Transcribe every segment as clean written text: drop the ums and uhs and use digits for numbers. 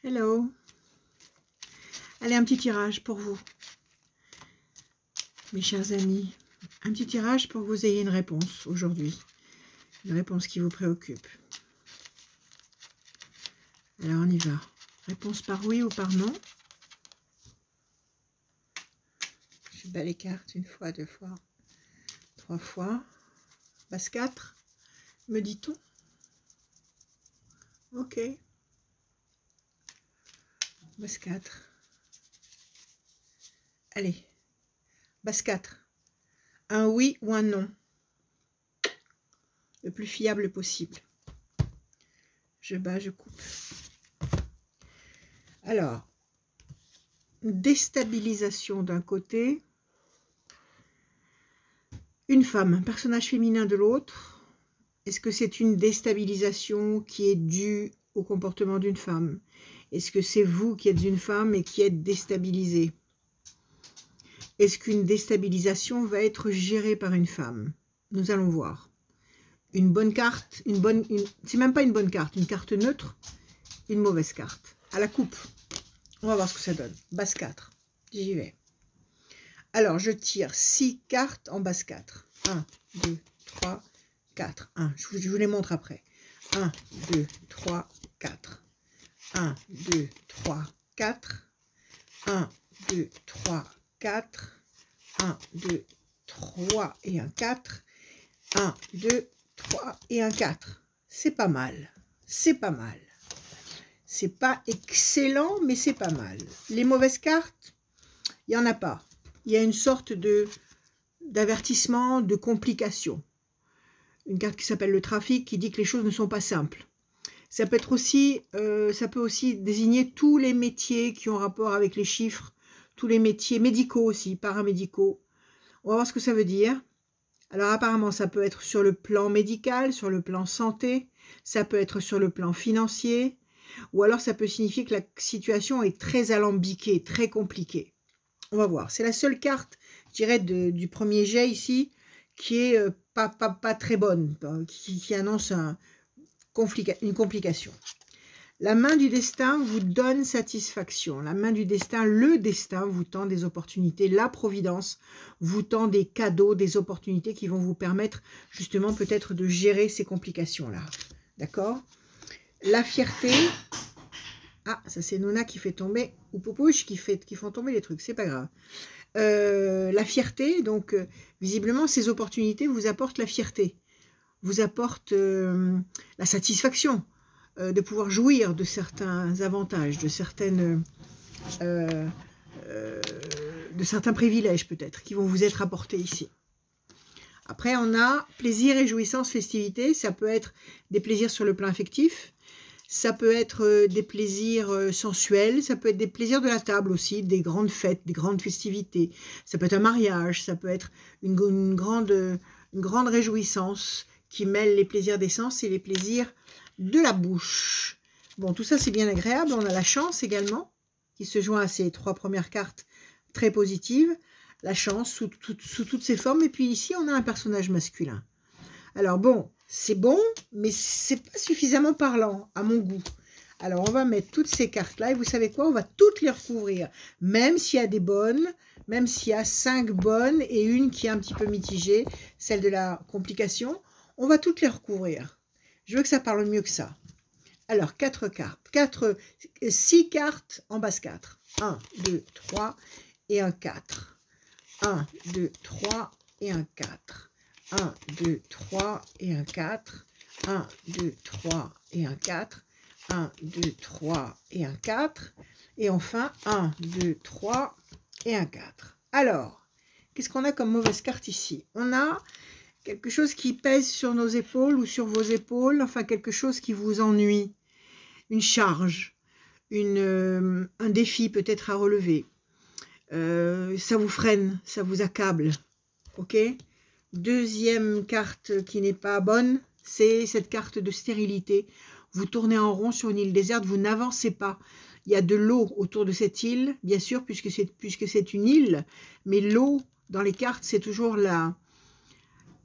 Hello. Allez, un petit tirage pour vous, mes chers amis. Un petit tirage pour que vous ayez une réponse aujourd'hui. Une réponse qui vous préoccupe. Alors, on y va. Réponse par oui ou par non. Je bats les cartes une fois, deux fois, trois fois. Base 4, me dit-on. Ok. Base 4. Allez. Base 4. Un oui ou un non. Le plus fiable possible. Je bats, je coupe. Alors, déstabilisation d'un côté. Une femme, un personnage féminin de l'autre. Est-ce que c'est une déstabilisation qui est due au comportement d'une femme? Est-ce que c'est vous qui êtes une femme et qui êtes déstabilisée? Est-ce qu'une déstabilisation va être gérée par une femme? Nous allons voir. Une bonne carte, c'est même pas une bonne carte, une carte neutre, une mauvaise carte. À la coupe. On va voir ce que ça donne. Base 4. J'y vais. Alors, je tire 6 cartes en base 4. 1, 2, 3, 4. 1. Je vous les montre après. 1, 2, 3, 4. 1, 2, 3, 4. 1, 2, 3, 4. 1, 2, 3 et un 4. 1, 2, 3 et un 4. C'est pas mal. C'est pas mal. C'est pas excellent, mais c'est pas mal. Les mauvaises cartes, il n'y en a pas. Il y a une sorte d'avertissement, de complication. Une carte qui s'appelle le trafic, qui dit que les choses ne sont pas simples. Ça peut être aussi, ça peut aussi désigner tous les métiers qui ont rapport avec les chiffres, tous les métiers médicaux aussi, paramédicaux. On va voir ce que ça veut dire. Alors apparemment, ça peut être sur le plan médical, sur le plan santé, ça peut être sur le plan financier, ou alors ça peut signifier que la situation est très alambiquée, très compliquée. On va voir. C'est la seule carte, je dirais, du premier jet ici, qui est pas très bonne, qui annonce une complication. La main du destin vous donne satisfaction. La main du destin, le destin vous tend des opportunités. La providence vous tend des cadeaux, des opportunités qui vont vous permettre justement peut-être de gérer ces complications-là. D'accord? La fierté. Ah, ça c'est Nona qui fait tomber, ou Poupouche qui font tomber les trucs, c'est pas grave. La fierté, donc visiblement ces opportunités vous apportent la fierté, vous apportent la satisfaction de pouvoir jouir de certains avantages, de certains privilèges peut-être qui vont vous être apportés ici. Après on a plaisir et jouissance, festivité, ça peut être des plaisirs sur le plan affectif. Ça peut être des plaisirs sensuels, ça peut être des plaisirs de la table aussi, des grandes fêtes, des grandes festivités. Ça peut être un mariage, ça peut être une grande réjouissance qui mêle les plaisirs des sens et les plaisirs de la bouche. Bon, tout ça c'est bien agréable. On a la chance également, qui se joint à ces 3 premières cartes très positives. La chance sous toutes ses formes. Et puis ici, on a un personnage masculin. Alors bon, c'est bon, mais c'est pas suffisamment parlant à mon goût. Alors on va mettre toutes ces cartes-là et vous savez quoi? On va toutes les recouvrir. Même s'il y a des bonnes, même s'il y a 5 bonnes et une qui est un petit peu mitigée, celle de la complication, on va toutes les recouvrir. Je veux que ça parle mieux que ça. Alors 4 cartes, 6 cartes en base 4. 1, 2, 3 et un 4. 1, 2, 3 et un 4. 1, 2, 3 et un 4. 1, 2, 3 et un 4. 1, 2, 3 et un 4. Et enfin, 1, 2, 3 et un 4. Alors, qu'est-ce qu'on a comme mauvaise carte ici? On a quelque chose qui pèse sur nos épaules ou sur vos épaules, enfin quelque chose qui vous ennuie. Une charge, un défi peut-être à relever. Ça vous freine, ça vous accable. Ok? Deuxième carte qui n'est pas bonne, c'est cette carte de stérilité. Vous tournez en rond sur une île déserte, vous n'avancez pas. Il y a de l'eau autour de cette île, bien sûr, puisque c'est une île, mais l'eau dans les cartes, c'est toujours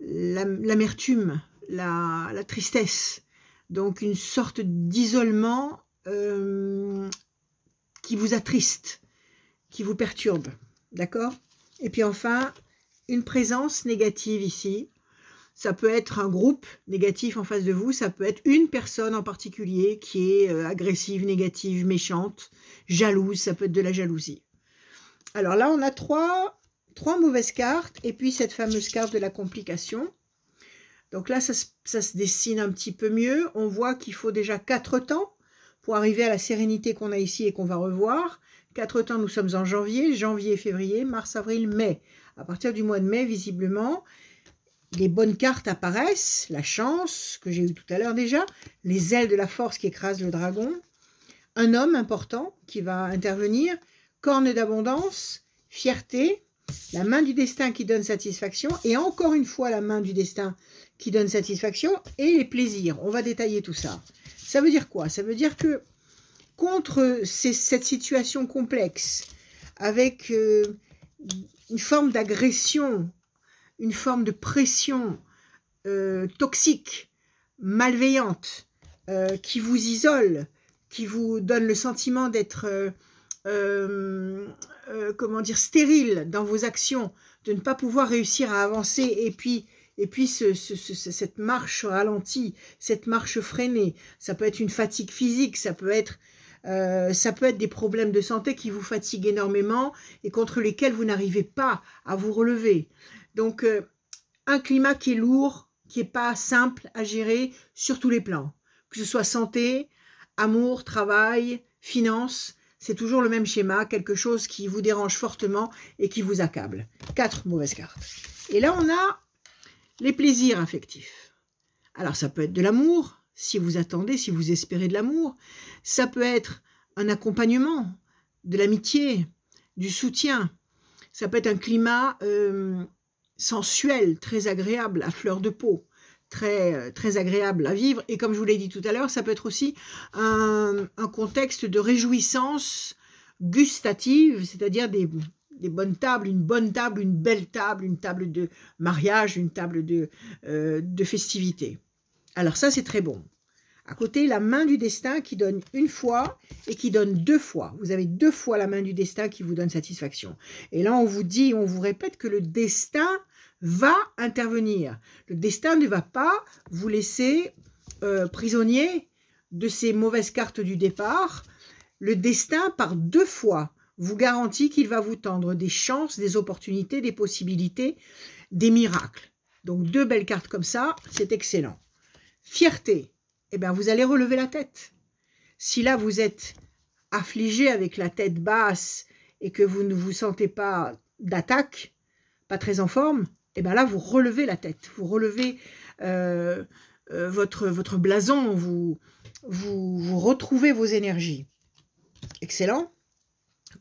l'amertume, la tristesse. Donc une sorte d'isolement qui vous attriste, qui vous perturbe, d'accord? Et puis enfin, une présence négative ici. Ça peut être un groupe négatif en face de vous, ça peut être une personne en particulier qui est agressive, négative, méchante, jalouse, ça peut être de la jalousie. Alors là, on a trois mauvaises cartes et puis cette fameuse carte de la complication. Donc là, ça se dessine un petit peu mieux. On voit qu'il faut déjà 4 temps pour arriver à la sérénité qu'on a ici et qu'on va revoir. 4 temps, nous sommes en janvier, février, mars, avril, mai. À partir du mois de mai, visiblement, les bonnes cartes apparaissent. La chance, que j'ai eu tout à l'heure déjà. Les ailes de la force qui écrasent le dragon. Un homme important qui va intervenir. Corne d'abondance, fierté. La main du destin qui donne satisfaction. Et encore une fois, la main du destin qui donne satisfaction. Et les plaisirs. On va détailler tout ça. Ça veut dire quoi? Ça veut dire que contre cette situation complexe, avec une forme d'agression, une forme de pression toxique, malveillante, qui vous isole, qui vous donne le sentiment d'être, comment dire, stérile dans vos actions, de ne pas pouvoir réussir à avancer, et puis cette marche ralentie, cette marche freinée, ça peut être une fatigue physique, ça peut être des problèmes de santé qui vous fatiguent énormément et contre lesquels vous n'arrivez pas à vous relever. Donc, un climat qui est lourd, qui n'est pas simple à gérer sur tous les plans. Que ce soit santé, amour, travail, finances, c'est toujours le même schéma, quelque chose qui vous dérange fortement et qui vous accable. 4 mauvaises cartes. Et là, on a les plaisirs affectifs. Alors, ça peut être de l'amour, si vous attendez, si vous espérez de l'amour. Ça peut être un accompagnement, de l'amitié, du soutien. Ça peut être un climat sensuel, très agréable, à fleur de peau, très agréable à vivre. Et comme je vous l'ai dit tout à l'heure, ça peut être aussi un contexte de réjouissance gustative, c'est-à-dire des bonnes tables, une bonne table, une belle table, une table de mariage, une table de festivité. Alors ça, c'est très bon. À côté, la main du destin qui donne une fois et qui donne 2 fois. Vous avez 2 fois la main du destin qui vous donne satisfaction. Et là, on vous dit, on vous répète que le destin va intervenir. Le destin ne va pas vous laisser prisonnier de ces mauvaises cartes du départ. Le destin, par 2 fois, vous garantit qu'il va vous tendre des chances, des opportunités, des possibilités, des miracles. Donc 2 belles cartes comme ça, c'est excellent. Fierté. Eh bien, vous allez relever la tête. Si là, vous êtes affligé avec la tête basse et que vous ne vous sentez pas d'attaque, pas très en forme, eh bien là, vous relevez la tête. Vous relevez votre blason, vous retrouvez vos énergies. Excellent.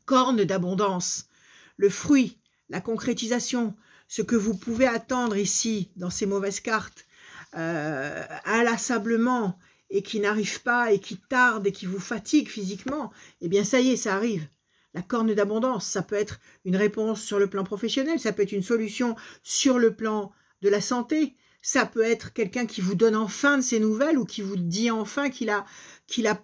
Corne d'abondance, le fruit, la concrétisation, ce que vous pouvez attendre ici, dans ces mauvaises cartes, inlassablement et qui n'arrive pas et qui tarde et qui vous fatigue physiquement, eh bien ça y est, ça arrive. La corne d'abondance, ça peut être une réponse sur le plan professionnel, ça peut être une solution sur le plan de la santé, ça peut être quelqu'un qui vous donne enfin de ses nouvelles ou qui vous dit enfin qu'il a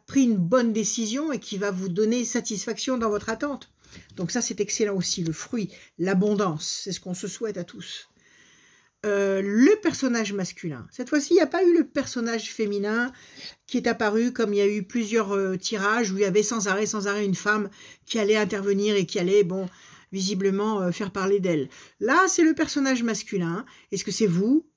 pris une bonne décision et qui va vous donner satisfaction dans votre attente. Donc ça, c'est excellent aussi, le fruit, l'abondance, c'est ce qu'on se souhaite à tous. Le personnage masculin. Cette fois-ci, il n'y a pas eu le personnage féminin qui est apparu comme il y a eu plusieurs tirages où il y avait sans arrêt une femme qui allait intervenir et qui allait, bon, visiblement faire parler d'elle. Là, c'est le personnage masculin. Est-ce que c'est vous,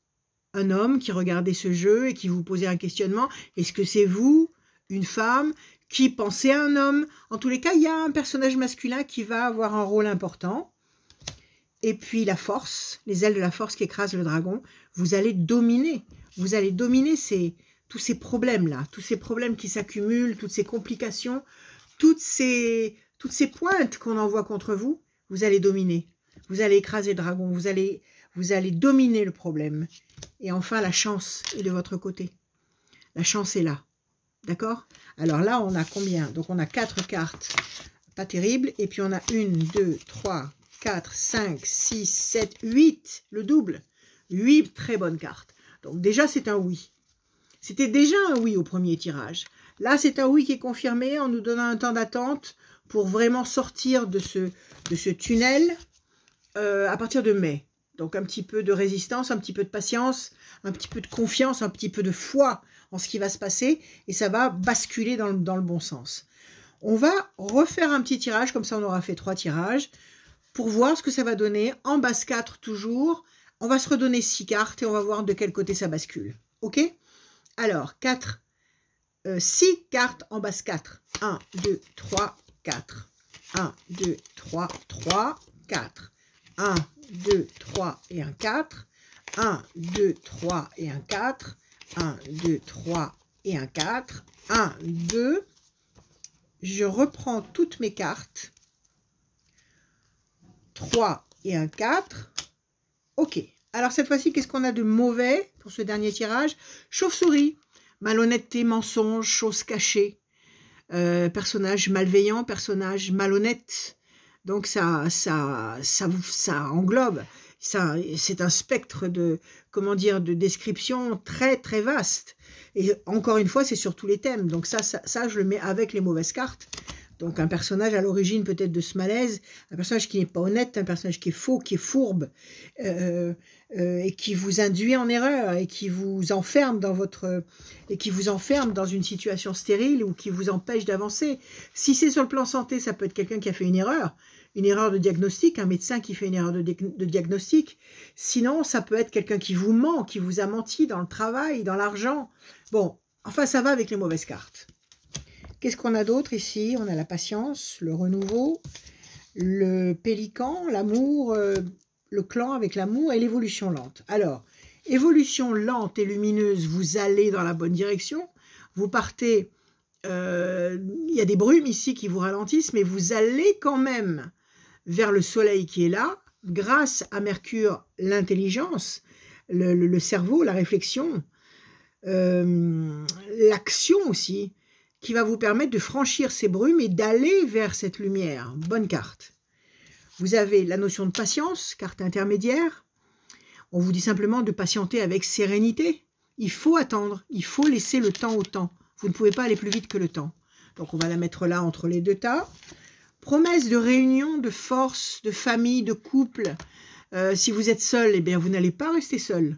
un homme qui regardez ce jeu et qui vous posez un questionnement? Est-ce que c'est vous, une femme, qui pensez à un homme? En tous les cas, il y a un personnage masculin qui va avoir un rôle important. Et puis la force, les ailes de la force qui écrasent le dragon, vous allez dominer. Vous allez dominer tous ces problèmes-là, tous ces problèmes qui s'accumulent, toutes ces complications, toutes ces pointes qu'on envoie contre vous, vous allez dominer. Vous allez écraser le dragon, vous allez dominer le problème. Et enfin, la chance est de votre côté. La chance est là. D'accord? Alors là, on a combien? Donc on a 4 cartes, pas terribles. Et puis on a 1, 2, 3, 4, 5, 6, 7, 8, le double. 8 très bonnes cartes. Donc déjà, c'est un oui. C'était déjà un oui au premier tirage. Là, c'est un oui qui est confirmé en nous donnant un temps d'attente pour vraiment sortir de ce tunnel à partir de mai. Donc, un petit peu de résistance, un petit peu de patience, un petit peu de confiance, un petit peu de foi en ce qui va se passer. Et ça va basculer dans le bon sens. On va refaire un petit tirage, comme ça on aura fait 3 tirages, pour voir ce que ça va donner. En base 4 toujours. On va se redonner 6 cartes et on va voir de quel côté ça bascule. Ok? Alors, 6 cartes en base 4. 1, 2, 3, 4. 1, 2, 3, 3, 4. 1, 2, 3 et un 4. 1, 2, 3 et un 4. 1, 2, 3 et un 4. 1, 2. Je reprends toutes mes cartes. 3 et un 4. Ok. Alors cette fois-ci, qu'est-ce qu'on a de mauvais pour ce dernier tirage? Chauve-souris, malhonnêteté, mensonge, choses cachées, personnage malveillant, personnage malhonnête. Donc ça englobe. C'est un spectre de, comment dire, de description très très vaste. Et encore une fois, c'est sur tous les thèmes. Donc ça, je le mets avec les mauvaises cartes. Donc un personnage à l'origine peut-être de ce malaise, un personnage qui n'est pas honnête, un personnage qui est faux, qui est fourbe, et qui vous induit en erreur, et qui vous enferme dans une situation stérile ou qui vous empêche d'avancer. Si c'est sur le plan santé, ça peut être quelqu'un qui a fait une erreur de diagnostic, un médecin qui fait une erreur de diagnostic. Sinon, ça peut être quelqu'un qui vous ment, qui vous a menti dans le travail, dans l'argent. Bon, enfin, ça va avec les mauvaises cartes. Qu'est-ce qu'on a d'autre ici? On a la patience, le renouveau, le pélican, l'amour, le clan avec l'amour et l'évolution lente. Alors, évolution lente et lumineuse, vous allez dans la bonne direction. Vous partez, il y a des brumes ici qui vous ralentissent, mais vous allez quand même vers le soleil qui est là, grâce à Mercure, l'intelligence, le cerveau, la réflexion, l'action aussi, qui va vous permettre de franchir ces brumes et d'aller vers cette lumière. Bonne carte. Vous avez la notion de patience, carte intermédiaire. On vous dit simplement de patienter avec sérénité. Il faut attendre, il faut laisser le temps au temps. Vous ne pouvez pas aller plus vite que le temps. Donc on va la mettre là entre les deux tas. Promesse de réunion, de force, de famille, de couple. Si vous êtes seul, eh bien vous n'allez pas rester seul.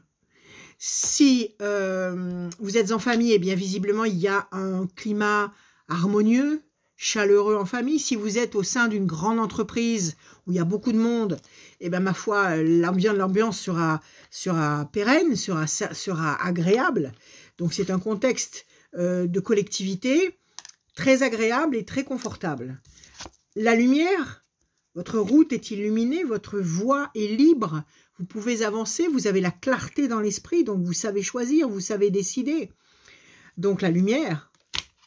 Si vous êtes en famille, eh bien visiblement il y a un climat harmonieux, chaleureux en famille. Si vous êtes au sein d'une grande entreprise où il y a beaucoup de monde, eh bien ma foi, l'ambiance sera pérenne, sera agréable. Donc c'est un contexte de collectivité très agréable et très confortable. La lumière, votre route est illuminée, votre voie est libre. Vous pouvez avancer, vous avez la clarté dans l'esprit, donc vous savez choisir, vous savez décider. Donc la lumière,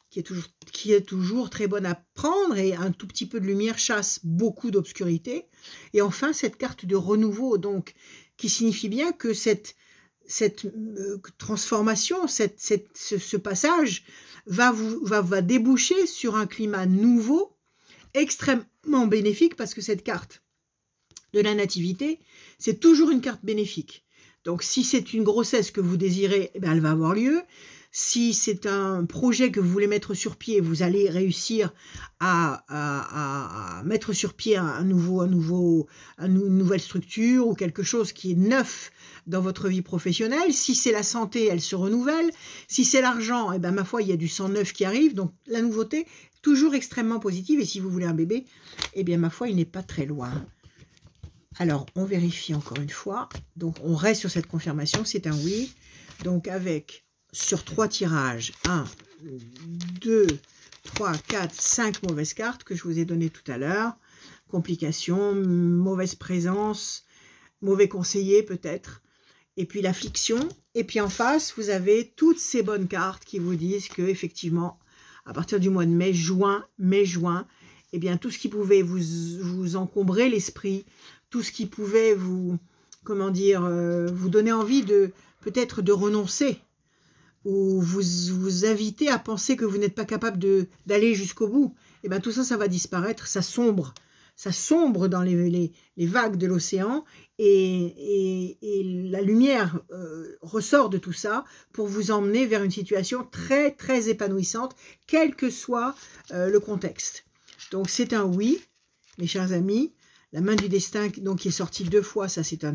qui est toujours très bonne à prendre, et un tout petit peu de lumière chasse beaucoup d'obscurité. Et enfin, cette carte de renouveau, donc, qui signifie bien que cette transformation, ce passage va déboucher sur un climat nouveau, extrêmement bénéfique, parce que cette carte de la nativité, c'est toujours une carte bénéfique. Donc, si c'est une grossesse que vous désirez, eh bien, elle va avoir lieu. Si c'est un projet que vous voulez mettre sur pied, vous allez réussir à mettre sur pied une nouvelle structure ou quelque chose qui est neuf dans votre vie professionnelle. Si c'est la santé, elle se renouvelle. Si c'est l'argent, eh bien, ma foi, il y a du sang neuf qui arrive. Donc, la nouveauté, toujours extrêmement positive. Et si vous voulez un bébé, eh bien, ma foi, il n'est pas très loin. Alors, on vérifie encore une fois. Donc, on reste sur cette confirmation. C'est un oui. Donc, avec, sur 3 tirages, 1, 2, 3, 4, 5 mauvaises cartes que je vous ai données tout à l'heure. Complications, mauvaise présence, mauvais conseiller peut-être. Et puis, l'affliction. Et puis, en face, vous avez toutes ces bonnes cartes qui vous disent que effectivement, à partir du mois de mai-juin, eh bien, tout ce qui pouvait vous encombrer l'esprit, tout ce qui pouvait vous donner envie peut-être de renoncer, ou vous inviter à penser que vous n'êtes pas capable d'aller jusqu'au bout, et bien tout ça, ça va disparaître, ça sombre ça sombre dans les vagues de l'océan et la lumière ressort de tout ça pour vous emmener vers une situation très très épanouissante, quel que soit le contexte. Donc c'est un oui, mes chers amis. La main du destin donc, qui est sortie 2 fois, ça c'est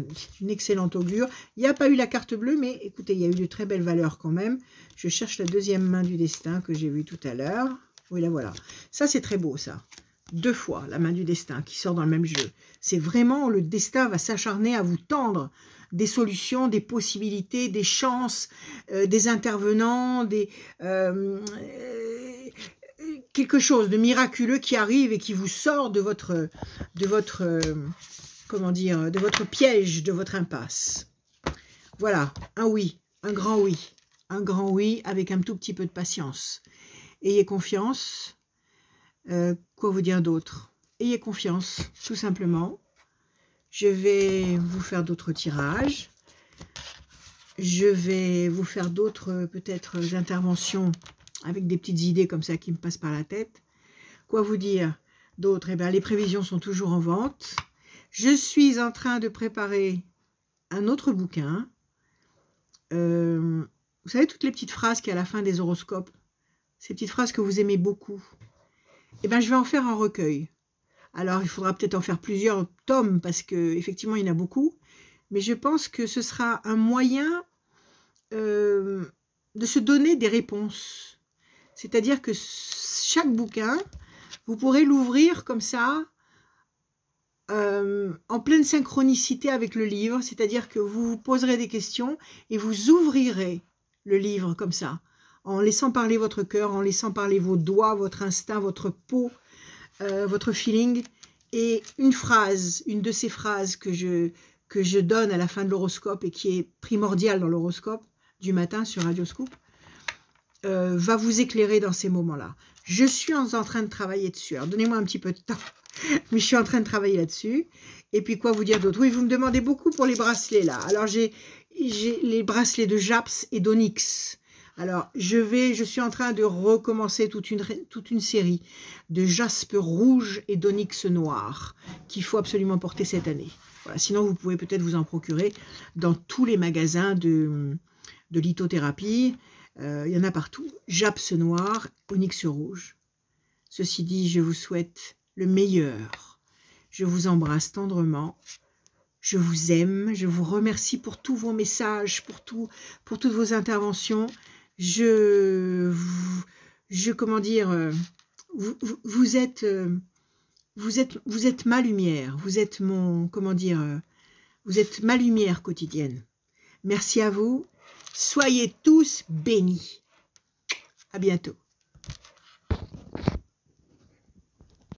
une excellente augure. Il n'y a pas eu la carte bleue, mais écoutez, il y a eu de très belles valeurs quand même. Je cherche la deuxième main du destin que j'ai vue tout à l'heure. Oui, la voilà. Ça c'est très beau ça. 2 fois la main du destin qui sort dans le même jeu. C'est vraiment le destin va s'acharner à vous tendre des solutions, des possibilités, des chances, des intervenants, quelque chose de miraculeux qui arrive et qui vous sort de votre comment dire, de votre piège, de votre impasse. Voilà, un oui, un grand oui avec un tout petit peu de patience. Ayez confiance. Quoi vous dire d'autre? Ayez confiance, tout simplement. Je vais vous faire d'autres tirages. Je vais vous faire d'autres, peut-être, interventions avec des petites idées comme ça qui me passent par la tête. Quoi vous dire d'autre? Eh bien, les prévisions sont toujours en vente. Je suis en train de préparer un autre bouquin. Vous savez, toutes les petites phrases qu'il y a à la fin des horoscopes, ces petites phrases que vous aimez beaucoup. Eh bien, je vais en faire un recueil. Alors, il faudra peut-être en faire plusieurs tomes, parce qu'effectivement, il y en a beaucoup. Mais je pense que ce sera un moyen de se donner des réponses. C'est-à-dire que chaque bouquin, vous pourrez l'ouvrir comme ça, en pleine synchronicité avec le livre. C'est-à-dire que vous vous poserez des questions et vous ouvrirez le livre comme ça, en laissant parler votre cœur, en laissant parler vos doigts, votre instinct, votre peau, votre feeling. Et une phrase, une de ces phrases que je donne à la fin de l'horoscope et qui est primordiale dans l'horoscope du matin sur Radio Scoop, va vous éclairer dans ces moments-là. Je suis en train de travailler dessus. Alors, donnez-moi un petit peu de temps, mais je suis en train de travailler là-dessus. Et puis, quoi vous dire d'autre? Oui, vous me demandez beaucoup pour les bracelets, là. Alors, j'ai les bracelets de Japs et d'Onyx. Alors, je suis en train de recommencer toute une série de jaspe rouge et d'onyx noir qu'il faut absolument porter cette année. Voilà, sinon, vous pouvez peut-être vous en procurer dans tous les magasins de lithothérapie. Il y en a partout. Japs noir, onyx rouge. Ceci dit, je vous souhaite le meilleur. Je vous embrasse tendrement. Je vous aime. Je vous remercie pour tous vos messages, pour toutes vos interventions. Comment dire, vous êtes ma lumière. Vous êtes mon, comment dire, vous êtes ma lumière quotidienne. Merci à vous. Soyez tous bénis. À bientôt.